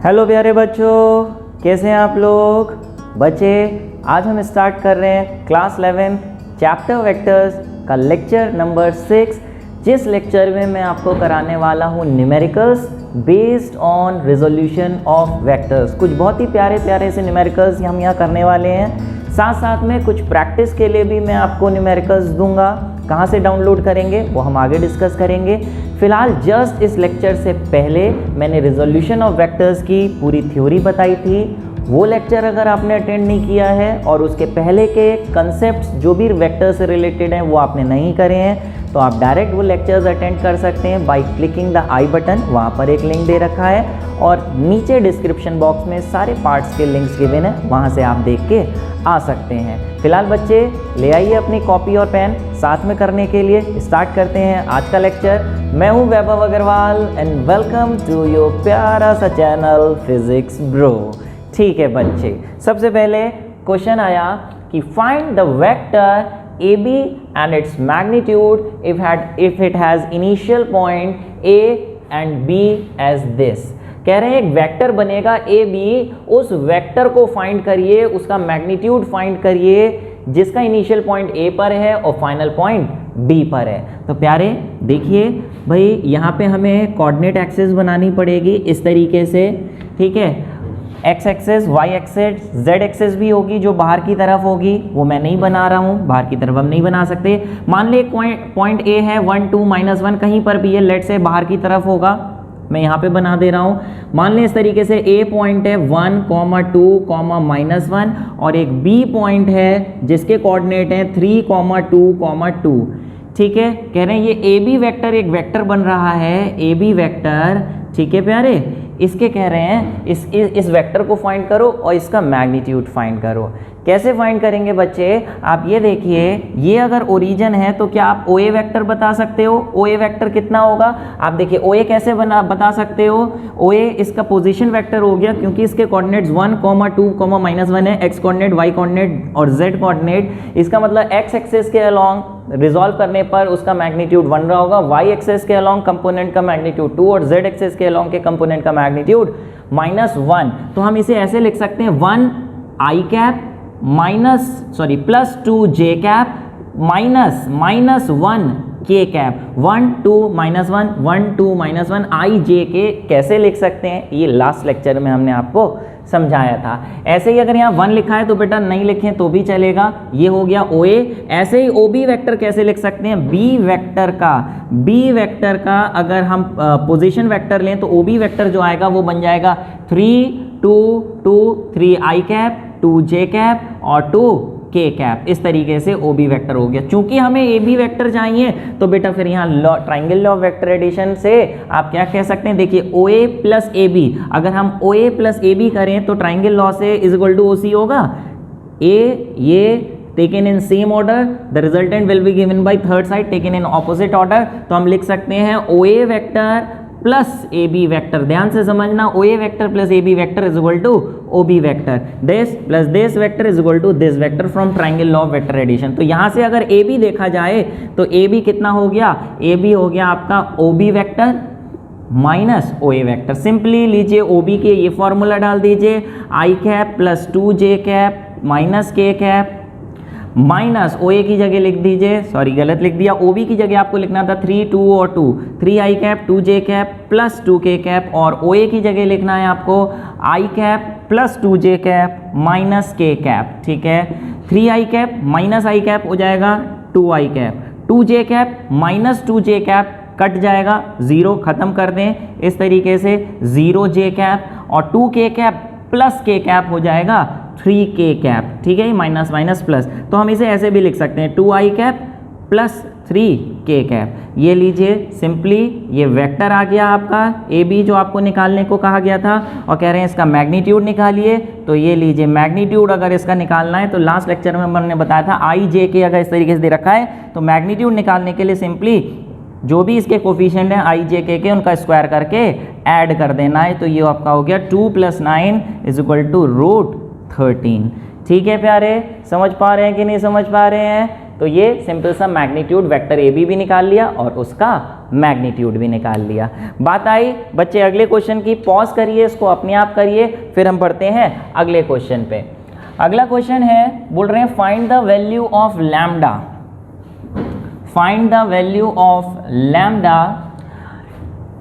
Hello प्यारे बच्चों, कैसे हैं आप लोग? बच्चे, आज हम स्टार्ट कर रहे हैं क्लास 11 चैप्टर वेक्टर्स का लेक्चर नंबर 6, जिस लेक्चर में मैं आपको कराने वाला हूँ numericals based on resolution of vectors. कुछ बहुत ही प्यारे प्यारे से न्यूमेरिकल्स हम यहाँ करने वाले हैं। साथ साथ में कुछ प्रैक्टिस के लिए भी मैं आपको न्यूमेरिकल्स दूंगा। कहाँ से डाउनलोड करेंगे वो हम आगे डिस्कस करेंगे। फिलहाल जस्ट इस लेक्चर से पहले मैंने रिजोल्यूशन ऑफ वेक्टर्स की पूरी थ्योरी बताई थी। वो लेक्चर अगर आपने अटेंड नहीं किया है और उसके पहले के कंसेप्ट्स जो भी वेक्टर से रिलेटेड हैं वो आपने नहीं करे हैं, तो आप डायरेक्ट वो लेक्चर्स अटेंड कर सकते हैं by clicking the I button. वहाँ पर एक लिंक दे रखा है और नीचे डिस्क्रिप्शन बॉक्स में सारे पार्ट्स के लिंक्स गिवन है, वहाँ से आप देख के आ सकते हैं। फिलहाल बच्चे ले आइए अपनी कॉपी और पेन, साथ में करने के लिए स्टार्ट करते हैं आज का लेक्चर। मैं हूँ Vaibhav Agrawal and welcome to your प्यारा सा चैनल फिजिक्स ब्रो। ठीक है बच्चे, सबसे पहले क्वेश्चन आया कि find the vector AB and its magnitude if it has initial point A and B as this। कह रहे हैं एक वेक्टर बनेगा AB, उस वेक्टर को फाइंड करिए, उसका मैग्नीट्यूड फाइंड करिए जिसका इनिशियल पॉइंट A पर है और फाइनल पॉइंट B पर है। तो प्यारे देखिए भाई, यहाँ पे हमें कोऑर्डिनेट एक्सिस बनानी पड़ेगी इस तरीके से, ठीक है। X axis, Y axis, Z axis भी होगी जो बाहर की तरफ होगी, वो मैं नहीं बना रहा हूँ, बाहर की तरफ हम नहीं बना सकते। मान ले पॉइंट ए है 1 2 -1 कहीं पर भी है, लेट से बाहर की तरफ होगा, मैं यहाँ पे बना दे रहा हूँ। मान ले इस तरीके से ए पॉइंट है 1, 2, -1 और एक बी पॉइंट है जिसके कोऑर्डिनेट हैं 3, 2, 2। ठीक है, कह रहे हैं ये ए बी वेक्टर एक वेक्टर बन रहा है, ए बी वेक्टर, ठीक है प्यारे। इसके कह रहे हैं इस वेक्टर को फाइंड करो और इसका मैग्नीट्यूड फाइंड करो। कैसे फाइंड करेंगे बच्चे? आप ये देखिए, ये अगर ओरिजिन है तो क्या आप OA वेक्टर बता सकते हो? OA वेक्टर कितना होगा? आप देखिए OA कैसे बता सकते हो? OA इसका पोजीशन वेक्टर हो गया, क्योंकि इसके कोऑर्डिनेट्स 1, 2, -1 है, x कोऑर्डिनेट, y कोऑर्डिनेट और z कोऑर्डिनेट। इसका मतलब x एक्सिस के अलोंग रिजॉल्व करने पर उसका मैग्नीट्यूड 1 रहा होगा, y एक्सिस के अलोंग कंपोनेंट का मैग्नीट्यूड 2 और z एक्सिस के अलोंग के कंपोनेंट का मैग्नीट्यूड -1। तो हम इसे ऐसे लिख सकते हैं 1 i cap +2j cap -1 k cap, 1 2 -1 1 2 -1 i j k। कैसे लिख सकते हैं ये लास्ट लेक्चर में हमने आपको समझाया था। ऐसे ही अगर यहाँ 1 लिखा है तो बेटा नहीं लिखें तो भी चलेगा, ये हो गया OA। ऐसे ही OB वेक्टर कैसे लिख सकते हैं? B वेक्टर का अगर हम पोजीशन वेक्टर लें तो OB वेक्टर जो आएगा वो बन जाएगा 3 2 2 3 i कैप 2 j कैप और 2 k कैप। इस तरीके से OB वेक्टर हो गया। चूंकि हमें AB वेक्टर चाहिए तो बेटा फिर यहाँ triangle law of vector addition से आप क्या कह सकते हैं? देखिए OA + AB, अगर हम OA + AB करें तो ट्राइंगल लॉ से = OC होगा। ये taken in same order, the resultant will be given by third side taken in opposite order। तो हम लिख सकते हैं OA vector plus AB vector. ध्यान से समझना, OA vector plus AB vector = OB vector. This plus this vector = this vector from triangle law of vector addition. तो यहाँ से अगर AB देखा जाए तो AB कितना हो गया? AB हो गया आपका OB vector minus OA vector. Simply लीजिए OB के ये फॉर्मूला डाल दीजिए, i cap +2j cap -k cap minus OA की जगह लिख दीजिए, सॉरी गलत लिख दिया, OB की जगह आपको लिखना था 3 2 और 2, 3 i cap 2j cap +2k cap और OA की जगह लिखना है आपको i cap +2j cap -k cap. ठीक है, 3 i कैप -i कैप हो जाएगा 2 i cap, 2j cap -2j cap cut जाएगा, 0 खत्म कर दें इस तरीके से, 0 j कैप और 2k कैप +k कैप हो जाएगा 3k कैप। ठीक है, माइनस माइनस प्लस, तो हम इसे ऐसे भी लिख सकते हैं 2i कैप +3k कैप। ये लीजिए सिंपली ये वेक्टर आ गया आपका AB जो आपको निकालने को कहा गया था, और कह रहे हैं इसका मैग्नीट्यूड निकालिए। तो ये लीजिए मैग्नीट्यूड अगर इसका निकालना है तो लास्ट लेक्चर में हमने बताया था i j k अगर इस तरीके से दे रखा है तो मैग्नीट्यूड निकालने के लिए सिंपली जो भी इसके कोफिशिएंट हैं i j k के उनका स्क्वायर करके ऐड कर देना है। तो ये आपका हो गया 2 + 9 = √13। ठीक है प्यारे, समझ पा रहे हैं कि नहीं समझ पा रहे हैं? तो ये सिंपल सा मैग्नीट्यूड वेक्टर ए बी भी निकाल लिया और उसका मैग्नीट्यूड भी निकाल लिया। बात आई बच्चे अगले क्वेश्चन की, पॉज करिए इसको, अपने आप करिए, फिर हम बढ़ते हैं अगले क्वेश्चन पे। अगला क्वेश्चन है, बोल रहे हैं find the value of lambda, find the value of lambda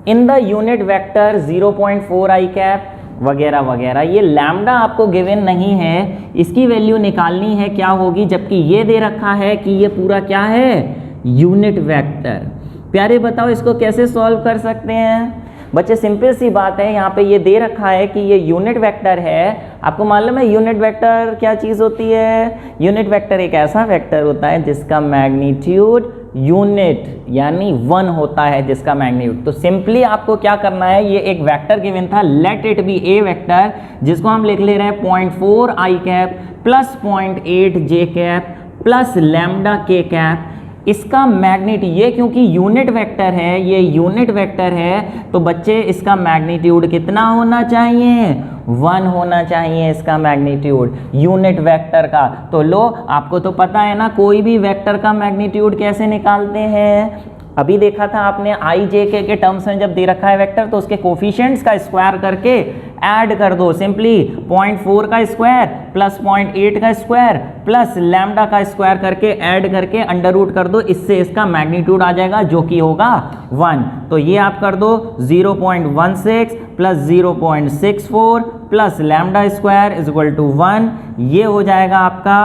in the unit vector 0.4 i cap वगैरह वगैरह। ये लैम्डा आपको गिवन नहीं है, इसकी वैल्यू निकालनी है क्या होगी, जबकि ये दे रखा है कि ये पूरा क्या है, यूनिट वेक्टर। प्यारे बताओ इसको कैसे सॉल्व कर सकते हैं बच्चे? सिंपल सी बात है, यहाँ पे ये दे रखा है कि ये यूनिट वेक्टर है। आपको मालूम है यूनिट वेक्टर क्या चीज़ होती है? यूनिट वेक्टर एक ऐसा वेक्टर होता है जिसका मैग्नीट्यूड यूनिट यानी 1 होता है, जिसका मैग्नीट्यूड। तो सिंपली आपको क्या करना है, ये एक वेक्टर गिवन था, late it B A vector, जिसको हम लिख ले रहे हैं 0.4 i cap plus 0.8 j cap plus lambda k cap. इसका मैग्नीट्यूड, ये क्योंकि यूनिट वेक्टर है, ये यूनिट वेक्टर है, तो बच्चे इसका मैग्नीट्यूड कितना होना चाहिए, 1 होना चाहिए इसका मैग्नीट्यूड यूनिट वेक्टर का। तो लो आपको तो पता है ना कोई भी वेक्टर का मैग्नीट्यूड कैसे निकालते हैं। अभी देखा था आपने i j k के टर्म्स में, जब दे रखा है वेक्टर तो उसके कोफिशिएंट्स का स्क्वायर करके ऐड कर दो। सिंपली 0.4 का स्क्वायर प्लस 0.8 का स्क्वायर प्लस लैम्डा का स्क्वायर करके ऐड करके अंडर रूट कर दो, इससे इसका मैग्नीट्यूड आ जाएगा जो कि होगा 1। तो ये आप कर दो 0.16 plus 0.64 plus lambda square is equal to 1। ये हो जाएगा आपका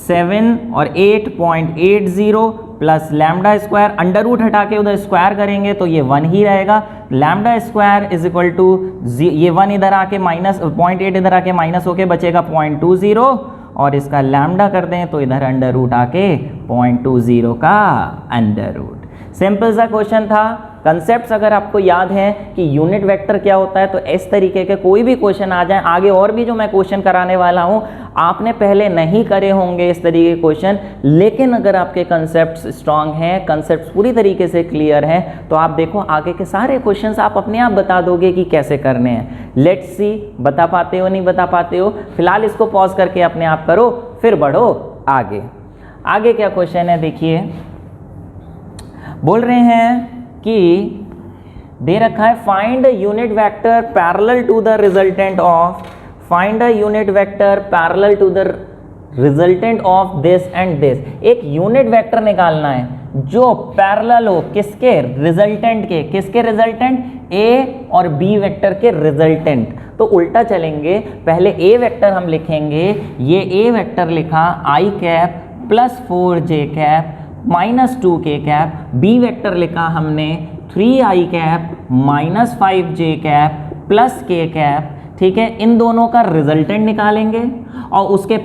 7 और 8.80 plus lambda square, under root हटा के उधर स्क्वायर करेंगे तो ये 1 ही रहेगा। Lambda square is equal to ये 1 इधर आके माइनस 0.8 इधर आके माइनस होके बचेगा 0.20 और इसका लैम्डा कर दें तो इधर अंडर रूट आके 0.20 का अंडर रूट। सिंपल सा क्वेश्चन था। कंसेप्ट्स अगर आपको याद है कि यूनिट वेक्टर क्या होता है तो इस तरीके के कोई भी क्वेश्चन आ जाए, आगे और भी जो मैं क्वेश्चन कराने वाला हूं आपने पहले नहीं करे होंगे इस तरीके के क्वेश्चन, लेकिन अगर आपके कंसेप्ट्स स्ट्रांग हैं, कंसेप्ट्स पूरी तरीके से क्लियर हैं, तो आप देखो आगे के सारे क्वेश्चंस आप अपने आप बता दोगे कि कैसे करने हैं। लेट्स सी बता पाते हो नहीं बता पाते हो। फिलहाल इसको पॉज करके अपने आप करो, फिर बढ़ो आगे। आगे क्या क्वेश्चन है देखिए, बोल रहे हैं कि दे रखा है find unit vector parallel to the resultant of, find a unit vector parallel to the resultant of this and this. एक यूनिट वेक्टर निकालना है जो पैरेलल हो किसके, रिजल्टेंट के। किसके रिजल्टेंट, ए और बी वेक्टर के रिजल्टेंट। तो उल्टा चलेंगे, पहले ए वेक्टर हम लिखेंगे, ये ए वेक्टर लिखा i cap plus 4j cap minus 2k cap, B vector लिखा हमने 3i cap minus 5j cap plus k cap. ठीक है, इन दोनों का रिजल्टेंट निकालेंगे और उसके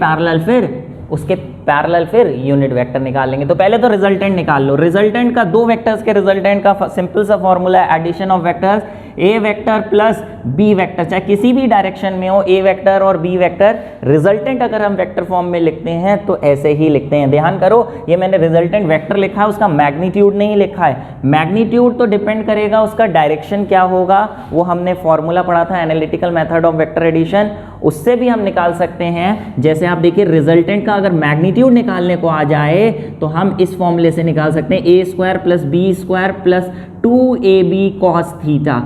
पैरेलल फिर यूनिट वेक्टर निकालेंगे। तो पहले तो रिजल्टेंट निकाल लो। रिजल्टेंट का दो वेक्टर्स के रिजल्टेंट का सिंपल सा फॉर्मूला है addition of vectors, A vector plus B vector, चाहे किसी भी डायरेक्शन में हो ए वेक्टर और बी वेक्टर। रिजल्टेंट अगर हम वेक्टर फॉर्म में लिखते हैं तो ऐसे ही लिखते हैं। ध्यान करो, ये मैंने रिजल्टेंट वेक्टर लिखा है, उसका मैग्नीट्यूड नहीं लिखा है। मैग्नीट्यूड तो डिपेंड करेगा उसका डायरेक्शन क्या होगा, वो हमने फॉर्मूला पढ़ा था analytical method of vector addition, उससे भी हम निकाल सकते हैं। जैसे आप देखिए रिजल्टेंट का अगर मैग्नीट्यूड निकालने को आ जाए तो हम इस फॉर्मूले से निकाल सकते हैं, a square plus b square plus 2ab cos theta.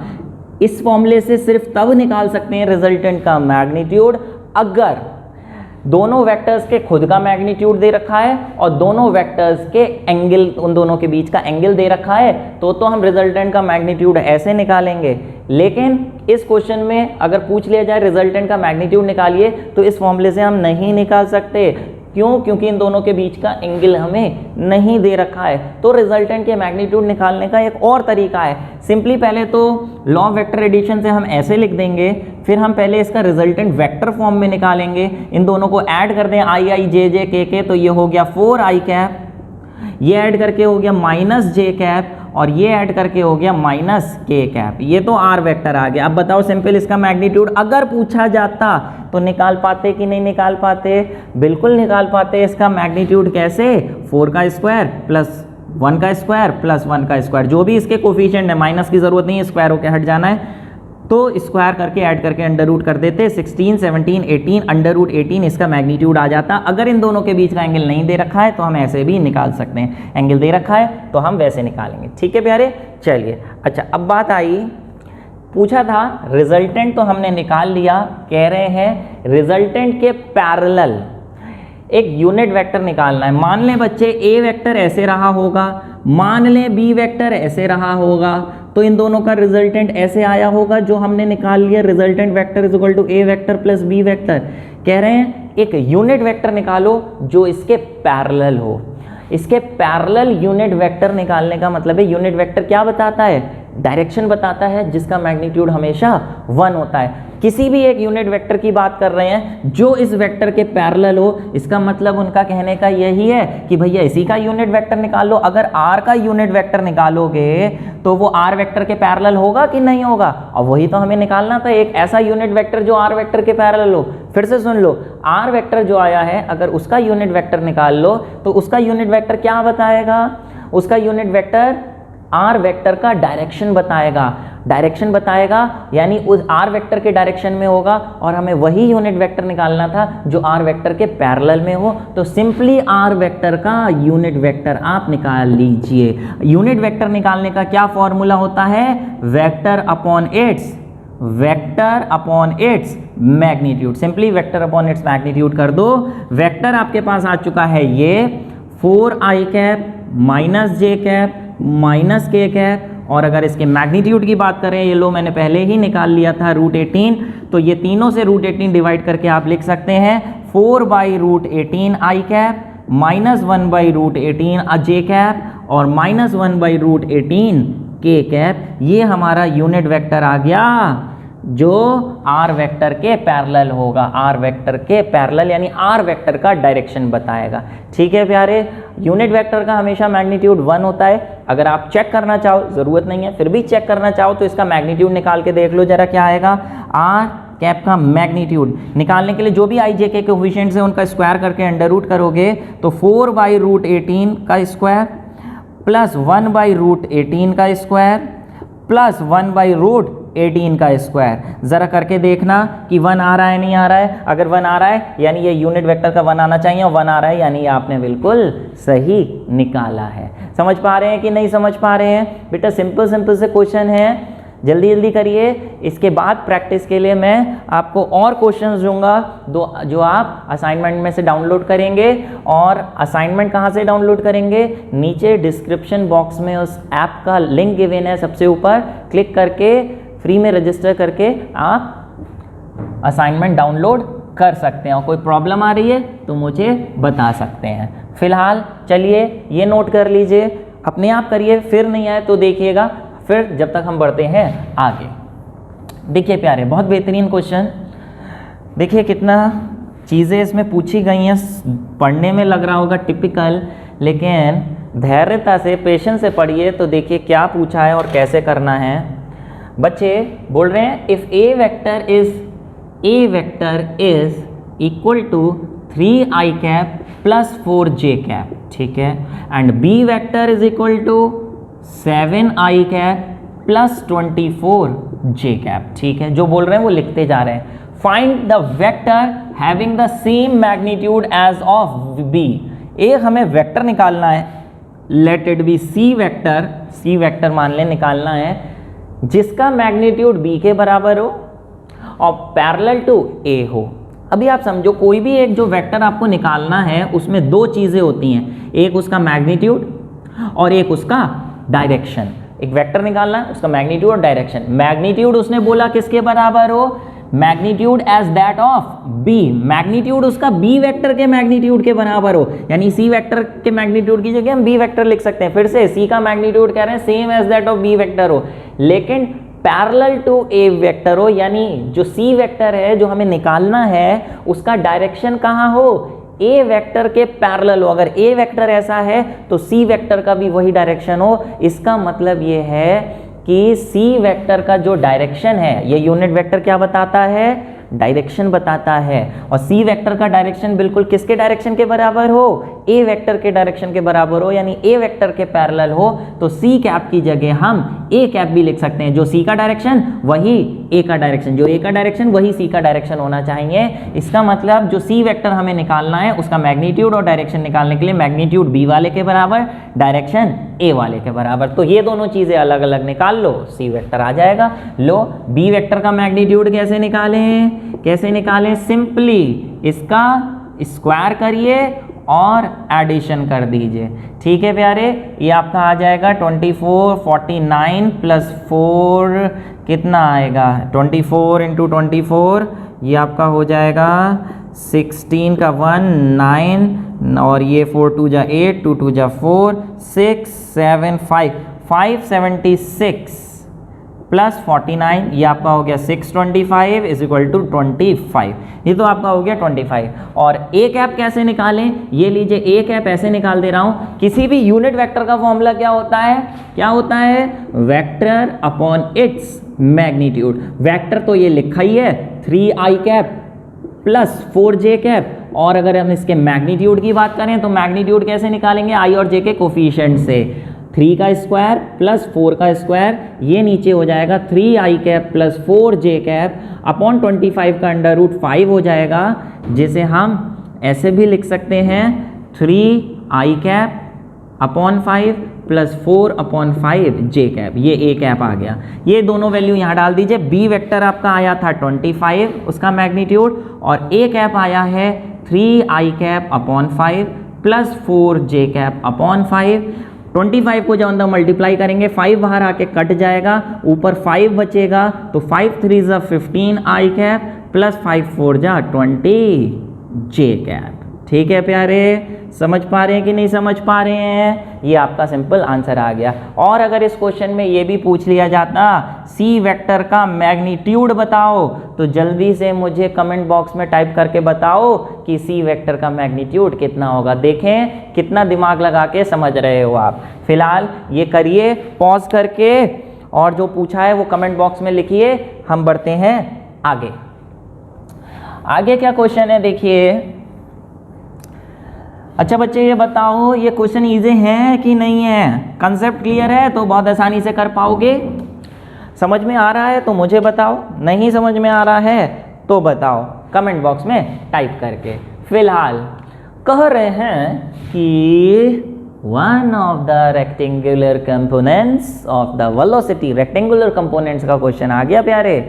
इस फॉर्मूले से सिर्फ तब निकाल सकते हैं रिजल्टेंट का मैग्नीट्यूड अगर दोनों वेक्टर्स के खुद का मैग्नीट्यूड दे रखा है और दोनों वेक्टर्स के एंगल, उन दोनों के बीच का एंगल दे रखा है, तो हम रिजल्टेंट का मैग्नीट्यूड ऐसे निकालेंगे। लेकिन इस क्वेश्चन में अगर पूछ लिया जाए रिजल्टेंट का मैग्नीट्यूड निकालिए तो इस फॉर्मूले से हम नहीं निकाल सकते। क्यों? क्योंकि इन दोनों के बीच का एंगल हमें नहीं दे रखा है। तो रिजल्टेंट के मैग्नीट्यूड निकालने का एक और तरीका है, सिंपली पहले तो लॉ ऑफ वेक्टर एडिशन से हम ऐसे लिख देंगे, फिर हम पहले इसका रिजल्टेंट वेक्टर फॉर्म में निकालेंगे। इन दोनों को ऐड कर दें i j j k k, तो ये हो गया 4i कैप, ये ऐड करके हो गया माइनस j कैप और ये ऐड करके हो गया माइनस k कैप। ये तो r वेक्टर आ गया। अब बताओ सिंपल इसका मैग्नीट्यूड अगर पूछा जाता तो निकाल पाते कि नहीं निकाल पाते? बिल्कुल निकाल पाते। इसका मैग्नीट्यूड कैसे, 4 का स्क्वायर प्लस 1 का स्क्वायर प्लस 1 का स्क्वायर, जो भी इसके कोफिशिएंट है, माइनस की जरूरत नहीं है, स्क्वायर होकर हट जाना है। तो स्क्वायर करके ऐड करके अंडर रूट कर देते, 16 17 18 अंडर रूट 18 इसका मैग्नीट्यूड आ जाता। अगर इन दोनों के बीच का एंगल नहीं दे रखा है तो हम ऐसे भी निकाल सकते हैं, एंगल दे रखा है तो हम वैसे निकालेंगे। ठीक है प्यारे, चलिए अच्छा अब बात आई, पूछा था रिजल्टेंट तो हमने निकाल लिया, कह रहे हैं रिजल्टेंट के पैरेलल एक यूनिट वेक्टर निकालना है। मान लें बच्चे ए वेक्टर ऐसे रहा होगा, मान लें बी वेक्टर ऐसे रहा होगा, तो इन दोनों का रिजल्टेंट ऐसे आया होगा जो हमने निकाल लिया, resultant vector is equal to A vector plus B vector. कह रहे हैं एक यूनिट वेक्टर निकालो जो इसके पैरेलल हो। इसके पैरेलल यूनिट वेक्टर निकालने का मतलब है, यूनिट वेक्टर क्या बताता है, डायरेक्शन बताता है, जिसका मैग्नीट्यूड हमेशा 1 होता है। किसी भी एक यूनिट वेक्टर की बात कर रहे हैं जो इस वेक्टर के पैरेलल हो, इसका मतलब उनका कहने का यही है कि भैया इसी का यूनिट वेक्टर निकालो। अगर r का यूनिट वेक्टर निकालोगे तो वो r वेक्टर के पैरेलल होगा कि नहीं होगा, और वही तो हमें निकालना था, एक ऐसा यूनिट वेक्टर जो r वेक्टर के पैरेलल हो। फिर से सुन लो, r वेक्टर जो आया है अगर उसका यूनिट वेक्टर निकाल लो तो उसका यूनिट वेक्टर क्या बताएगा, उसका यूनिट वेक्टर r वेक्टर का डायरेक्शन बताएगा, डायरेक्शन बताएगा यानी उस r वेक्टर के डायरेक्शन में होगा, और हमें वही यूनिट वेक्टर निकालना था जो r वेक्टर के पैरेलल में हो। तो सिंपली r वेक्टर का यूनिट वेक्टर आप निकाल लीजिए। यूनिट वेक्टर निकालने का क्या फॉर्मूला होता है, vector upon its magnitude. Simply vector upon its magnitude कर दो। वेक्टर आपके पास आ चुका है ये 4i कैप माइनस जे कैप माइनस के कैप, और अगर इसके मैग्नीट्यूड की बात करें, ये लो मैंने पहले ही निकाल लिया था √18, तो ये तीनों से √18 डिवाइड करके आप लिख सकते हैं 4/√18 i cap minus 1/√18 J cap और माइनस 1/√18 के कैप। ये हमारा यूनिट वेक्टर आ गया जो r वेक्टर के पैरेलल होगा, r वेक्टर के पैरेलल यानी r वेक्टर का डायरेक्शन बताएगा। ठीक है प्यारे, यूनिट वेक्टर का हमेशा मैग्नीट्यूड 1 होता है। अगर आप चेक करना चाहो, ज़रूरत नहीं है, फिर भी चेक करना चाहो तो इसका मैग्नीट्यूड निकाल के देख लो जरा क्या आएगा। r कैप का मैग्नीट्यूड निकालने के लिए जो भी i j के कोएफिशिएंट्स हैं उनका स्क्वायर करके अंडर रूट करोगे तो 4/√18 का स्क्वायर प्लस 1/√18 का स्क्वायर प्लस 1/√18 का स्क्वायर। ज़रा करके देखना कि 1 आ रहा है नहीं आ रहा है। अगर 1 आ रहा है यानी ये यूनिट वेक्टर का 1 आना चाहिए, और 1 आ रहा है यानी आपने बिल्कुल सही निकाला है। समझ पा रहे हैं कि नहीं समझ पा रहे हैं बेटा? सिंपल से क्वेश्चन है, जल्दी जल्दी करिए। इसके बाद प्रैक्टिस के लिए मैं आपको और क्वेश्चंस दूंगा जो आप असाइनमेंट में से डाउनलोड करेंगे। और असाइनमेंट कहाँ से डाउनलोड करेंगे, नीचे डिस्क्रिप्शन बॉक्स में उस ऐप का लिंक गिवन है सबसे ऊपर, क्लिक करके फ्री में रजिस्टर करके आप असाइनमेंट डाउनलोड कर सकते हैं। और कोई प्रॉब्लम आ रही है तो मुझे बता सकते हैं। फिलहाल चलिए ये नोट कर लीजिए, अपने आप करिए, फिर नहीं आए तो देखिएगा, फिर जब तक हम बढ़ते हैं आगे। देखिए प्यारे, बहुत बेहतरीन क्वेश्चन, देखिए कितना चीज़ें इसमें पूछी गई हैं। पढ़ने में लग रहा होगा टिपिकल, लेकिन धैर्यता से पेशेंस से पढ़िए तो देखिए क्या पूछा है और कैसे करना है। बच्चे बोल रहे हैं if A vector is equal to 3i cap plus 4j cap, ठीक है, and B vector is equal to 7i cap plus 24j cap, ठीक है। जो बोल रहे हैं वो लिखते जा रहे हैं। Find the vector having the same magnitude as of B. एक हमें वेक्टर निकालना है, let it be C vector मान लें निकालना है, जिसका मैग्नीट्यूड b के बराबर हो और पैरेलल टू a हो। अभी आप समझो, कोई भी एक जो वेक्टर आपको निकालना है उसमें दो चीज़ें होती हैं, एक उसका मैग्नीट्यूड और एक उसका डायरेक्शन। एक वेक्टर निकालना है, उसका मैग्नीट्यूड और डायरेक्शन। मैग्नीट्यूड उसने बोला किसके बराबर हो, magnitude as that of B, magnitude उसका बी वेक्टर के मैग्नीट्यूड के बराबर हो, यानी सी वेक्टर के मैग्नीट्यूड की जगह हम बी वेक्टर लिख सकते हैं। फिर से सी का मैग्नीट्यूड कह रहे हैं same as that of B vector हो, लेकिन पैरेलल टू ए वेक्टर हो, यानी जो सी वेक्टर है जो हमें निकालना है उसका डायरेक्शन कहाँ हो, ए वेक्टर के पैरेलल हो। अगर ए वेक्टर ऐसा है तो सी वेक्टर का भी वही डायरेक्शन हो। इसका मतलब ये है कि सी वेक्टर का जो डायरेक्शन है, ये यूनिट वेक्टर क्या बताता है, डायरेक्शन बताता है। और सी वेक्टर का डायरेक्शन बिल्कुल किसके डायरेक्शन के बराबर हो, ए वेक्टर के डायरेक्शन के बराबर हो, यानी ए वेक्टर के पैरेलल हो। तो सी कैप की जगह हम ए कैप भी लिख सकते हैं, जो सी का डायरेक्शन वही ए का डायरेक्शन, जो ए का डायरेक्शन वही सी का डायरेक्शन होना चाहिए। इसका मतलब जो सी वेक्टर हमें निकालना है उसका मैग्नीट्यूड और डायरेक्शन निकालने के लिए मैग्नीट्यूड बी वाले के बराबर, डायरेक्शन ए वाले के बराबर। तो ये दोनों चीजें अलग अलग निकाल लो, सी वेक्टर आ जाएगा। लो बी वेक्टर का मैग्नीट्यूड कैसे निकालें, कैसे निकालें, सिंपली इसका स्क्वायर करिए और एडिशन कर दीजिए। ठीक है प्यारे, ये आपका आ जाएगा 24, 49 प्लस 4 कितना आएगा, 24 इंटू 24, ये आपका हो जाएगा 16 का 1 9 और ये 4 2 जा 8, 2 2 जा 4, 6 7 5 576 प्लस 49, ये आपका हो गया 625 इज इक्वल टू 25। ये तो आपका हो गया 25। और ए कैप कैसे निकालें, ये लीजिए ए कैप ऐसे निकाल दे रहा हूँ। किसी भी यूनिट वेक्टर का फॉर्मूला क्या होता है, क्या होता है, vector upon its magnitude. Vector तो ये लिखा ही है 3i cap plus 4j cap, और अगर हम इसके मैग्नीट्यूड की बात करें तो मैग्नीट्यूड कैसे निकालेंगे, i और j के कोफिशिएंट से। 3 का स्क्वायर प्लस 4 का स्क्वायर, ये नीचे हो जाएगा 3i cap plus 4j cap upon 25 का अंडर रूट 5 हो जाएगा, जिसे हम ऐसे भी लिख सकते हैं 3i cap upon 5 plus 4 upon 5 j cap, ये a कैप आ गया। ये दोनों वैल्यू यहाँ डाल दीजिए। b वेक्टर आपका आया था 25 उसका मैग्नीट्यूड, और a कैप आया है 3i cap upon 5 plus 4j cap upon 5। 25 को जब अंदर मल्टीप्लाई करेंगे 5 बाहर आके कट जाएगा, ऊपर 5 बचेगा, तो 5 3 जा 15i कैप प्लस 5 4 जा 20j कैप। ठीक है प्यारे, समझ पा रहे हैं कि नहीं समझ पा रहे हैं, ये आपका सिंपल आंसर आ गया। और अगर इस क्वेश्चन में ये भी पूछ लिया जाता सी वेक्टर का मैग्नीट्यूड बताओ, तो जल्दी से मुझे कमेंट बॉक्स में टाइप करके बताओ कि सी वेक्टर का मैग्नीट्यूड कितना होगा। देखें कितना दिमाग लगा के समझ रहे हो आप। फिलहाल ये करिए पॉज करके, और जो पूछा है वो कमेंट बॉक्स में लिखिए। हम बढ़ते हैं आगे। आगे क्या क्वेश्चन है देखिए। अच्छा बच्चे ये बताओ, ये क्वेश्चन इजी है कि नहीं है, कंसेप्ट क्लियर है तो बहुत आसानी से कर पाओगे। समझ में आ रहा है तो मुझे बताओ, नहीं समझ में आ रहा है तो बताओ कमेंट बॉक्स में टाइप करके। फिलहाल कह रहे हैं कि one of the rectangular components of the velocity, rectangular components का क्वेश्चन आ गया प्यारे।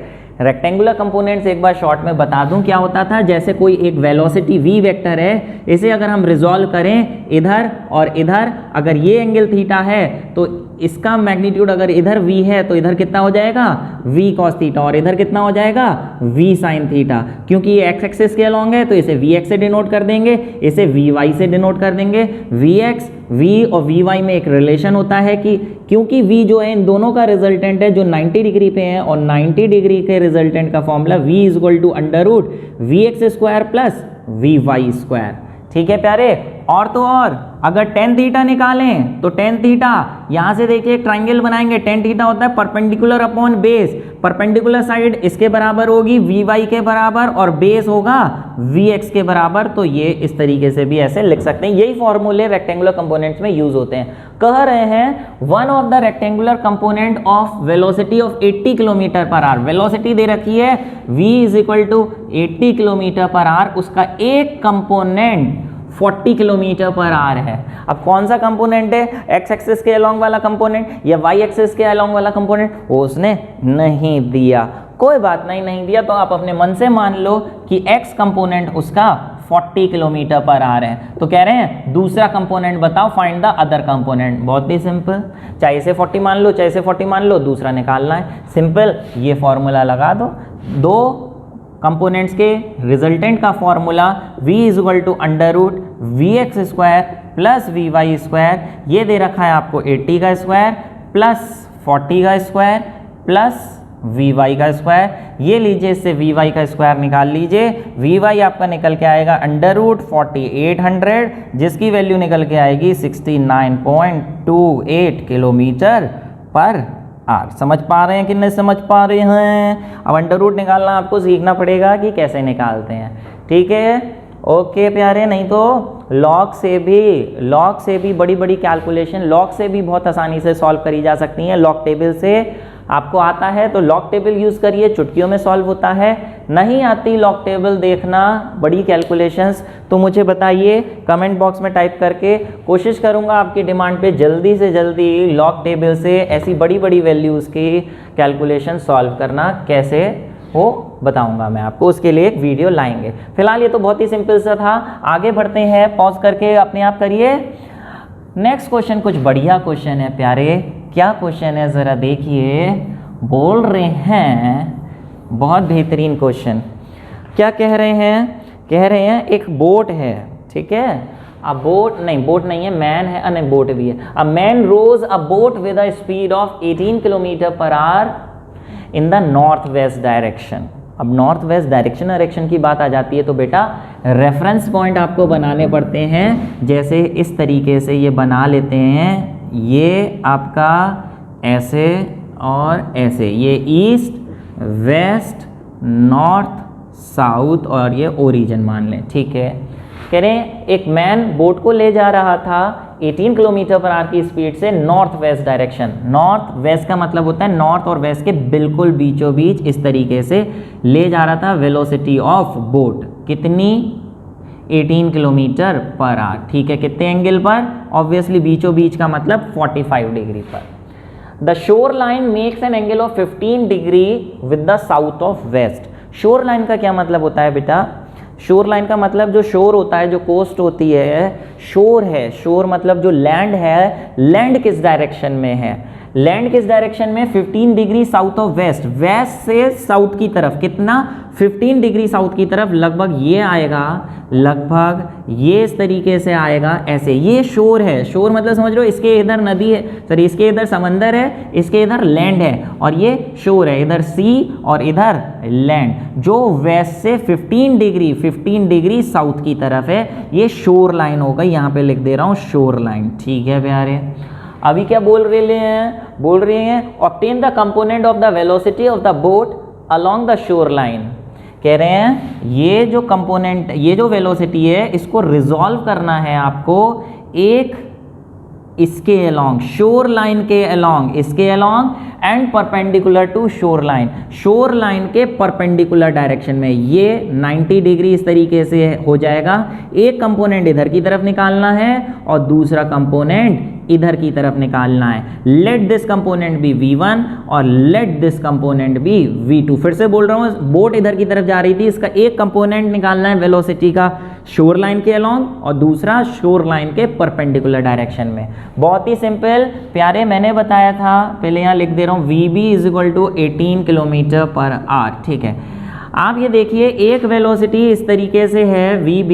रेक्टेंगुलर कंपोनेंट्स एक बार शॉर्ट में बता दूं क्या होता था। जैसे कोई एक वेलोसिटी v वेक्टर है, इसे अगर हम रिजॉल्व करें इधर और इधर, अगर ये एंगल थीटा है तो इसका मैग्नीट्यूड अगर इधर v है तो इधर कितना हो जाएगा v cos थीटा, और इधर कितना हो जाएगा v sin थीटा। क्योंकि ये x एक्सिस के अलॉन्ग है तो इसे vx से डिनोट कर देंगे, इसे vy से डिनोट कर देंगे। vx v और vy में एक रिलेशन होता है कि क्योंकि v जो है इन दोनों का रिजल्टेंट है जो 90 डिग्री पे है, और 90 डिग्री के रिजल्टेंट का formula v is equal to under root vx square plus vy square. ठीक है प्यारे, और तो और अगर टेन थीटा निकालें तो टेन थीटा यहाँ से देखिए एक ट्राइंगल बनाएंगे। टेन थीटा होता है perpendicular upon base, perpendicular side इसके बराबर होगी vy के बराबर और बेस होगा vx के बराबर। तो ये इस तरीके से भी ऐसे लिख सकते हैं। यही फॉर्मूले रेक्टेंगुलर कंपोनेंट्स में यूज होते हैं। कह रहे हैं one of the rectangular component of velocity of 80 kilometre per hour, velocity दे रखी है v is equal to 80 kilometre per hour, उसका एक कंपोनेंट 40 किलोमीटर पर आवर है। अब कौन सा कंपोनेंट है, एक्स एक्सिस के अलोंग वाला कंपोनेंट या वाई एक्सिस के अलोंग वाला कंपोनेंट, वो उसने नहीं दिया। कोई बात नहीं, नहीं दिया तो आप अपने मन से मान लो कि एक्स कंपोनेंट उसका 40 किलोमीटर पर आवर है। तो कह रहे हैं दूसरा कंपोनेंट बताओ, फाइंड द अदर कंपोनेंट। बहुत ही सिंपल, चाहे इसे 40 मान लो चाहे इसे 40 मान लो, दूसरा निकालना है। सिंपल, ये फॉर्मूला लगा दो। दो कंपोनेंट्स के रिजल्टेंट का formula v is equal to under root vx square plus vy square, ये दे रखा है आपको 80 का स्क्वायर प्लस 40 का स्क्वायर प्लस vy का स्क्वायर। ये लीजिए, इससे vy का स्क्वायर निकाल लीजिए। vy आपका निकल के आएगा अंडर रूट 4800, जिसकी वैल्यू निकल के आएगी 69.28 किलोमीटर पर आर। समझ पा रहे हैं कि नहीं समझ पा रहे हैं? अब अंडर रूट निकालना आपको सीखना पड़ेगा कि कैसे निकालते हैं, ठीक है? ओके प्यारे, नहीं तो लॉग से भी बड़ी बड़ी कैलकुलेशन लॉग से भी बहुत आसानी से सॉल्व करी जा सकती हैं। लॉग टेबल से आपको आता है तो लॉग टेबल यूज़ करिए, चुटकियों में सॉल्व होता है। नहीं आती लॉग टेबल देखना, बड़ी कैलकुलेशंस, तो मुझे बताइए कमेंट बॉक्स में टाइप करके। कोशिश करूंगा आपकी डिमांड पे जल्दी से जल्दी लॉग टेबल से ऐसी बड़ी बड़ी वैल्यूज़ की कैलकुलेशन सॉल्व करना कैसे हो बताऊंगा मैं आपको, उसके लिए एक वीडियो लाएंगे। फिलहाल ये तो बहुत ही सिंपल सा था, आगे बढ़ते हैं। पॉज करके अपने आप करिए। नेक्स्ट क्वेश्चन कुछ बढ़िया क्वेश्चन है प्यारे। क्या क्वेश्चन है ज़रा देखिए, बोल रहे हैं बहुत बेहतरीन क्वेश्चन। क्या कह रहे हैं? कह रहे हैं एक बोट है, ठीक है? अब बोट नहीं है, मैन है, नहीं बोट भी है। A man rows a boat with a speed of 18 kilometre per hour in the north west direction. अब नॉर्थ वेस्ट डायरेक्शन की बात आ जाती है तो बेटा रेफरेंस पॉइंट आपको बनाने पड़ते हैं। जैसे इस तरीके से ये बना लेते हैं, ये आपका ऐसे और ऐसे, ये ईस्ट वेस्ट नॉर्थ साउथ और ये ओरिजिन मान लें, ठीक है? कह रहे हैं एक मैन बोट को ले जा रहा था 18 किलोमीटर पर आवर की स्पीड से north west direction. North west का मतलब होता है नॉर्थ और वेस्ट के बिल्कुल बीचों बीच इस तरीके से ले जा रहा था। वेलोसिटी ऑफ बोट कितनी? 18 किलोमीटर पर आवर, ठीक है? कितने एंगल पर? ऑब्वियसली बीचों बीच का मतलब 45 डिग्री पर। The shore line makes an angle of 15 degree with the south of west. Shore line का क्या मतलब होता है बेटा? शोर लाइन का मतलब जो शोर होता है, जो कोस्ट होती है, शोर है। शोर मतलब जो लैंड है, लैंड किस डायरेक्शन में है? लैंड किस डायरेक्शन में? 15 degree south of west. West से साउथ की तरफ कितना? 15 डिग्री साउथ की तरफ, लगभग ये आएगा, लगभग ये इस तरीके से आएगा, ऐसे। ये शोर है। शोर मतलब समझ लो, इसके इधर नदी है, सॉरी इसके इधर समंदर है, इसके इधर लैंड है, और ये शोर है, इधर सी और इधर लैंड, जो वेस्ट से 15 डिग्री साउथ की तरफ है। ये शोर लाइन हो गई, यहाँ पे लिख दे रहा हूँ शोर लाइन, ठीक है प्यारे? अभी क्या बोल रहे हैं? Obtain the component of the velocity of the boat along the shore line. कह रहे हैं ये जो कंपोनेंट, ये जो वेलोसिटी है, इसको रिजॉल्व करना है आपको एक इसके अलोंग, शोर लाइन के अलोंग, इसके along and perpendicular to shore line, shore line के परपेंडिकुलर डायरेक्शन में। ये 90 डिग्री इस तरीके से हो जाएगा। एक कंपोनेंट इधर की तरफ निकालना है और दूसरा कंपोनेंट इधर की तरफ निकालना है। Let this component B v1 और let this component B v2। फिर से बोल रहा हूँ, बोट इधर की तरफ जा रही थी, इसका एक कंपोनेंट निकालना है वेलोसिटी का शोर लाइन के अलोंग और दूसरा शोर लाइन के परपेंडिकुलर डायरेक्शन में। बहुत ही सिंपल प्यारे, मैंने बताया था, पहले यहाँ लिख दे रहा हूँ, vb is equal to 18 kilometre per hour, ठीक है? आप ये देखिए, एक वेलोसिटी इस तरीके से है vb,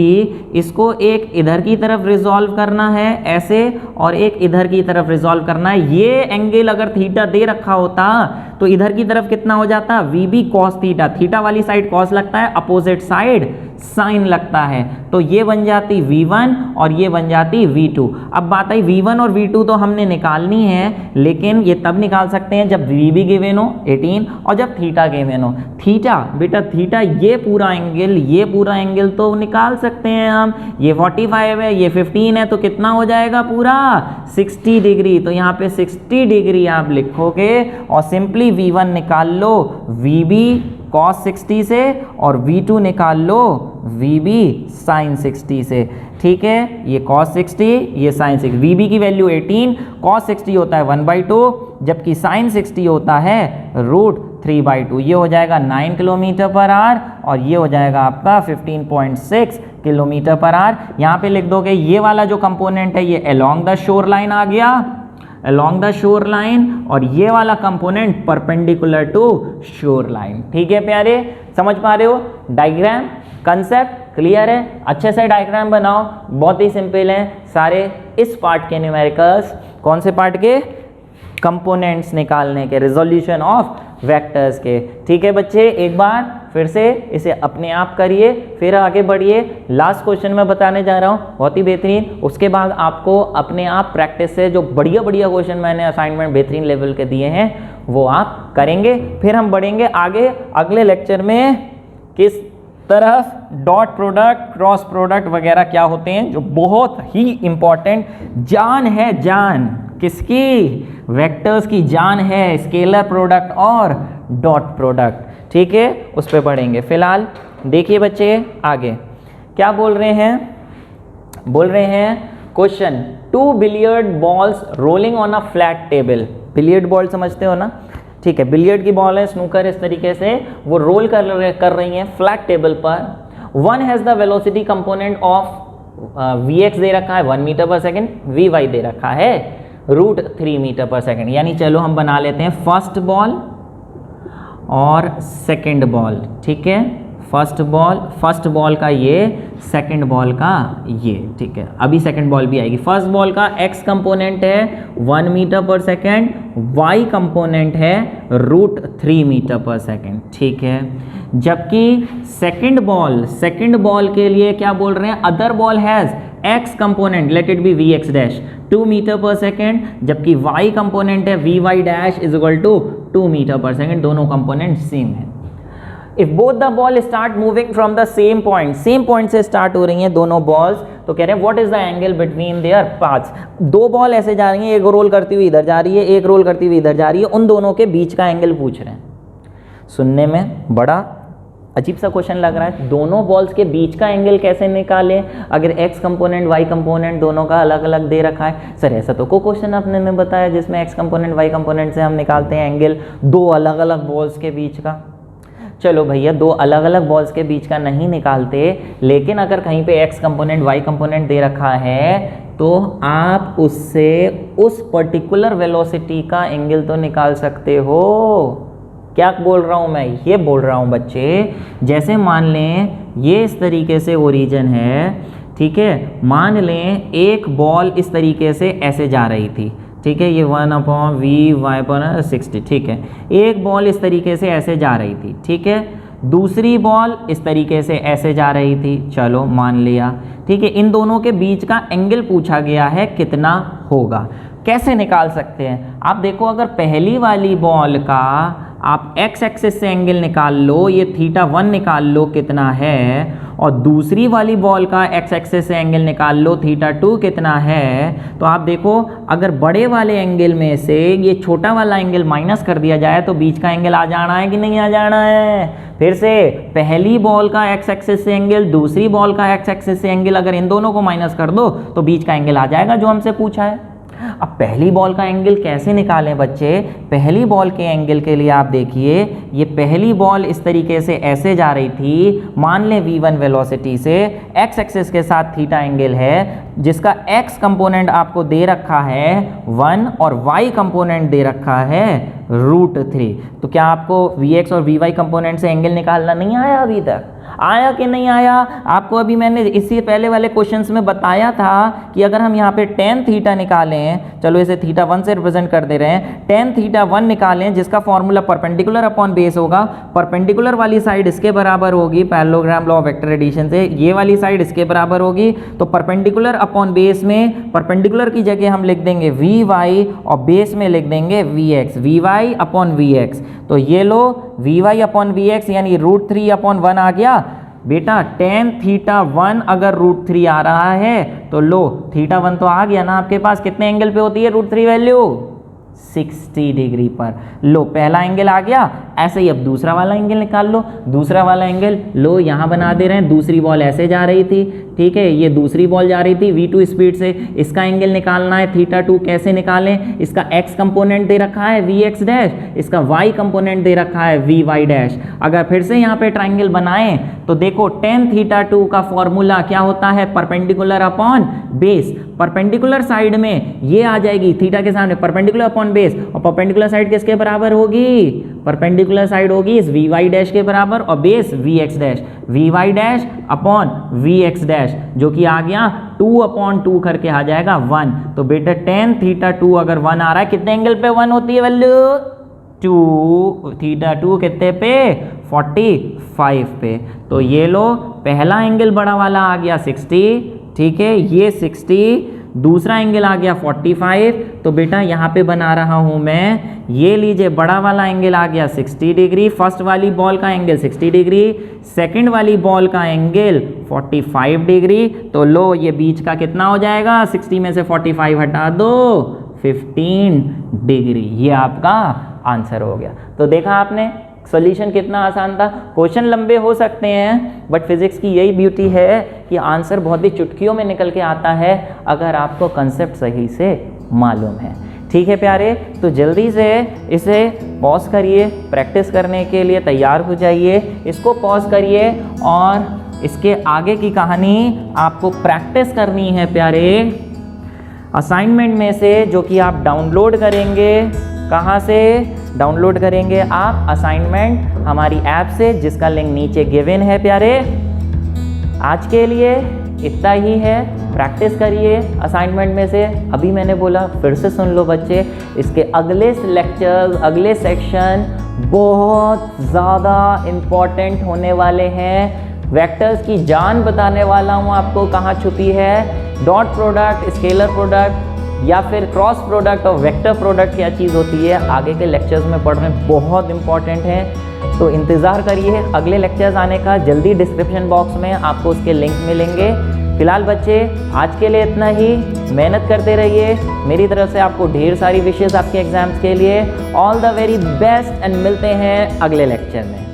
इसको एक इधर की तरफ रिजॉल्व करना है ऐसे, और एक इधर की तरफ रिजॉल्व करना है। ये एंगल अगर थीटा दे रखा होता तो इधर की तरफ कितना हो जाता? vb cos थीटा, थीटा वाली साइड cos लगता है, अपोजिट साइड साइन लगता है, तो ये बन जाती v1 और ये बन जाती v2। अब बात आई v1 और v2 तो हमने निकालनी है, लेकिन ये तब निकाल सकते हैं जब vb गिवन हो 18 और जब थीटा गिवन हो। थीटा बेटा, थीटा ये पूरा एंगल तो निकाल सकते हैं हम। ये 45 है, ये 15 है, तो कितना हो जाएगा पूरा? 60 डिग्री। तो यहाँ पे 60 डिग्री आप लिखोगे और सिंपली v1 निकाल लो vb cos 60 से और v2 निकाल लो vb sin 60 से, ठीक है? ये cos 60, ये sin 60। vb की वैल्यू 18, cos 60 होता है 1/2, जबकि sin 60 होता है √3/2। ये हो जाएगा 9 किलोमीटर पर आवर और ये हो जाएगा आपका 15.6 किलोमीटर पर आवर। यहाँ पे लिख दोगे ये वाला जो कंपोनेंट है ये अलोंग द शोर लाइन आ गया, अलोंग द शोर लाइन, और ये वाला component perpendicular to shore line, ठीक है प्यारे? समझ पा रहे हो? डायग्राम कंसेप्ट क्लियर है? अच्छे से डायग्राम बनाओ, बहुत ही सिंपल है सारे। इस पार्ट के न्यूमेरिकल्स, कौन से पार्ट के? कंपोनेंट्स निकालने के, रिजोल्यूशन ऑफ वेक्टर्स के, ठीक है बच्चे? एक बार फिर से इसे अपने आप करिए, फिर आगे बढ़िए। लास्ट क्वेश्चन मैं बताने जा रहा हूँ, बहुत ही बेहतरीन। उसके बाद आपको अपने आप प्रैक्टिस से जो बढ़िया बढ़िया क्वेश्चन मैंने असाइनमेंट बेहतरीन लेवल के दिए हैं वो आप करेंगे। फिर हम बढ़ेंगे आगे अगले लेक्चर में किस तरफ डॉट प्रोडक्ट, क्रॉस प्रोडक्ट वगैरह क्या होते हैं, जो बहुत ही इंपॉर्टेंट जान है। जान किसकी? वेक्टर्स की जान है, स्केलर प्रोडक्ट और डॉट प्रोडक्ट। ठीक है, उस पर बढ़ेंगे। फिलहाल देखिए बच्चे आगे क्या बोल रहे हैं। बोल रहे हैं question, 2 billiard balls rolling on a flat table. Billiard ball समझते हो ना? ठीक है, बिलियर्ड की बॉल है, स्नूकर इस तरीके से वो रोल कर रही हैं फ्लैट टेबल पर। One has the velocity component of vx दे रखा है 1 मीटर पर सेकेंड, vy दे रखा है √3 मीटर पर सेकेंड। यानी चलो हम बना लेते हैं फर्स्ट बॉल और सेकेंड बॉल। ठीक है, फर्स्ट बॉल का ये, सेकंड बॉल का ये। ठीक है, अभी सेकंड बॉल भी आएगी। फर्स्ट बॉल का x कंपोनेंट है 1 metre per second, y component है √3 मीटर पर सेकेंड। ठीक है, जबकि सेकंड बॉल के लिए क्या बोल रहे हैं, other ball has x component, let it be vx dash 2 metre per second, जबकि y कंपोनेंट है vy dash is equal to 2 metre per second. दोनों कंपोनेंट सेम है। If both the ball start moving from the same point से स्टार्ट हो रही हैं दोनों बॉल्स, तो कह रहे हैं what is the angle between their paths. दो बॉल ऐसे जा रही हैं, एक रोल करती हुई इधर जा रही है, एक रोल करती हुई इधर जा रही है, उन दोनों के बीच का एंगल पूछ रहे हैं। सुनने में बड़ा अजीब सा क्वेश्चन लग रहा है, दोनों बॉल्स के बीच का एंगल कैसे निकालें अगर x कंपोनेंट y कंपोनेंट दोनों का अलग अलग दे रखा है। सर ऐसा तो कोई क्वेश्चन आपने ने बताया जिसमें x कंपोनेंट y कंपोनेंट से हम निकालते हैं एंगल दो अलग अलग बॉल्स के बीच का। चलो भैया, दो अलग अलग बॉल्स के बीच का नहीं निकालते, लेकिन अगर कहीं पे x कंपोनेंट y कंपोनेंट दे रखा है तो आप उससे उस पर्टिकुलर वेलोसिटी का एंगल तो निकाल सकते हो। क्या बोल रहा हूँ मैं? ये बोल रहा हूँ बच्चे, जैसे मान लें ये इस तरीके से ओरिजिन है, ठीक है, मान लें एक बॉल इस तरीके से ऐसे जा रही थी, ठीक है, ये 1/v/60, ठीक है, एक बॉल इस तरीके से ऐसे जा रही थी, ठीक है, दूसरी बॉल इस तरीके से ऐसे जा रही थी, चलो मान लिया, ठीक है, इन दोनों के बीच का एंगल पूछा गया है कितना होगा। कैसे निकाल सकते हैं आप? देखो, अगर पहली वाली बॉल का आप x एक्सिस से एंगल निकाल लो, ये θ1 निकाल लो कितना है, और दूसरी वाली बॉल का x एक्सिस से एंगल निकाल लो θ2 कितना है, तो आप देखो अगर बड़े वाले एंगल में से ये छोटा वाला एंगल माइनस कर दिया जाए तो बीच का एंगल आ जाना है कि नहीं आ जाना है। फिर से पहली बॉल का x एक्सिस से एंगल, दूसरी बॉल का x एक्सिस से एंगल, अगर इन दोनों को माइनस कर दो तो बीच का एंगल आ जाएगा जो हमसे पूछा है। अब पहली बॉल का एंगल कैसे निकालें बच्चे? पहली बॉल के एंगल के लिए आप देखिए, ये पहली बॉल इस तरीके से ऐसे जा रही थी, मान लें v1 वेलोसिटी से, x एक्सिस के साथ थीटा एंगल है, जिसका x कंपोनेंट आपको दे रखा है 1 और y कंपोनेंट दे रखा है √3। तो क्या आपको vx और vy कंपोनेंट से एंगल निकालना नहीं आया अभी तक? आया कि नहीं आया? आपको अभी मैंने इसी पहले वाले क्वेश्चंस में बताया था कि अगर हम यहाँ पे tan थीटा निकालें, चलो इसे θ1 से रिप्रेजेंट कर दे रहे हैं, tan θ1 निकालें जिसका फॉर्मूला परपेंडिकुलर अपॉन बेस होगा, परपेंडिकुलर वाली साइड इसके बराबर होगी, parallelogram law of vector addition से, ये वाली साइड इसके बराबर होगी, तो परपेंडिकुलर अपॉन बेस में परपेंडिकुलर की जगह हम लिख देंगे vy और बेस में लिख देंगे vx, vy अपॉन vx। तो ये लो vy अपॉन vx यानी √3/1 आ गया बेटा। tan θ1 अगर √3 आ रहा है तो लो θ1 तो आ गया ना आपके पास, कितने एंगल पे होती है √3 वैल्यू? 60 डिग्री पर। लो पहला एंगल आ गया, ऐसे ही अब दूसरा वाला एंगल निकाल लो। दूसरा वाला एंगल लो यहाँ बना दे रहे हैं, दूसरी बॉल ऐसे जा रही थी, ठीक है, ये दूसरी बॉल जा रही थी v2 स्पीड से, इसका एंगल निकालना है θ2। कैसे निकालें? इसका x कंपोनेंट दे रखा है vx डैश, इसका y कंपोनेंट दे रखा है vy डैश। अगर फिर से यहाँ पे ट्राइंगल बनाएं तो देखो tan θ2 का फॉर्मूला क्या होता है? Perpendicular upon base. Perpendicular side में ये आ जाएगी थीटा के सामने परपेंडिकुलर अपॉन बेस, और परपेंडिकुलर साइड किसके बराबर होगी? परपेंडिकुलर साइड होगी इस vy डैश के बराबर, और base vx dash, vy dash upon vx dash, जो कि आ गया 2/2 करके आ जाएगा 1। तो बेटा tan θ2 अगर 1 आ रहा है, कितने एंगल पे 1 होती है वैल्यू? 2, θ2 कितने पे? 45 पे। तो ये लो, पहला एंगल बड़ा वाला आ गया 60, ठीक है, ये 60, दूसरा एंगल आ गया 45। तो बेटा यहाँ पे बना रहा हूँ मैं, ये लीजिए बड़ा वाला एंगल आ गया 60 डिग्री, फर्स्ट वाली बॉल का एंगल 60 डिग्री, सेकंड वाली बॉल का एंगल 45 डिग्री। तो लो, ये बीच का कितना हो जाएगा, 60 में से 45 हटा दो, 15 डिग्री। ये आपका आंसर हो गया। तो देखा आपने सॉल्यूशन कितना आसान था। क्वेश्चन लंबे हो सकते हैं, बट फिजिक्स की यही ब्यूटी है कि आंसर बहुत ही चुटकियों में निकल के आता है अगर आपको कंसेप्ट सही से मालूम है। ठीक है प्यारे, तो जल्दी से इसे पॉज करिए, प्रैक्टिस करने के लिए तैयार हो जाइए। इसको पॉज करिए और इसके आगे की कहानी आपको प्रैक्टिस करनी है प्यारे, असाइनमेंट में से, जो कि आप डाउनलोड करेंगे। कहाँ से डाउनलोड करेंगे आप? असाइनमेंट हमारी ऐप से, जिसका लिंक नीचे गिवन है प्यारे। आज के लिए इतना ही है, प्रैक्टिस करिए असाइनमेंट में से। अभी मैंने बोला, फिर से सुन लो बच्चे, इसके अगले लेक्चर्स, अगले सेक्शन बहुत ज़्यादा इम्पॉर्टेंट होने वाले हैं। वेक्टर्स की जान बताने वाला हूँ आपको, कहाँ छुपी है, डॉट प्रोडक्ट, स्केलर प्रोडक्ट या फिर क्रॉस प्रोडक्ट और वेक्टर प्रोडक्ट क्या चीज़ होती है, आगे के लेक्चर्स में पढ़ रहे हैं, बहुत इंपॉर्टेंट है। तो इंतज़ार करिए अगले लेक्चर्स आने का, जल्दी डिस्क्रिप्शन बॉक्स में आपको उसके लिंक मिलेंगे। फिलहाल बच्चे आज के लिए इतना ही, मेहनत करते रहिए। मेरी तरफ से आपको ढेर सारी विशेष आपके एग्जाम्स के लिए। All the very best and मिलते हैं अगले लेक्चर में।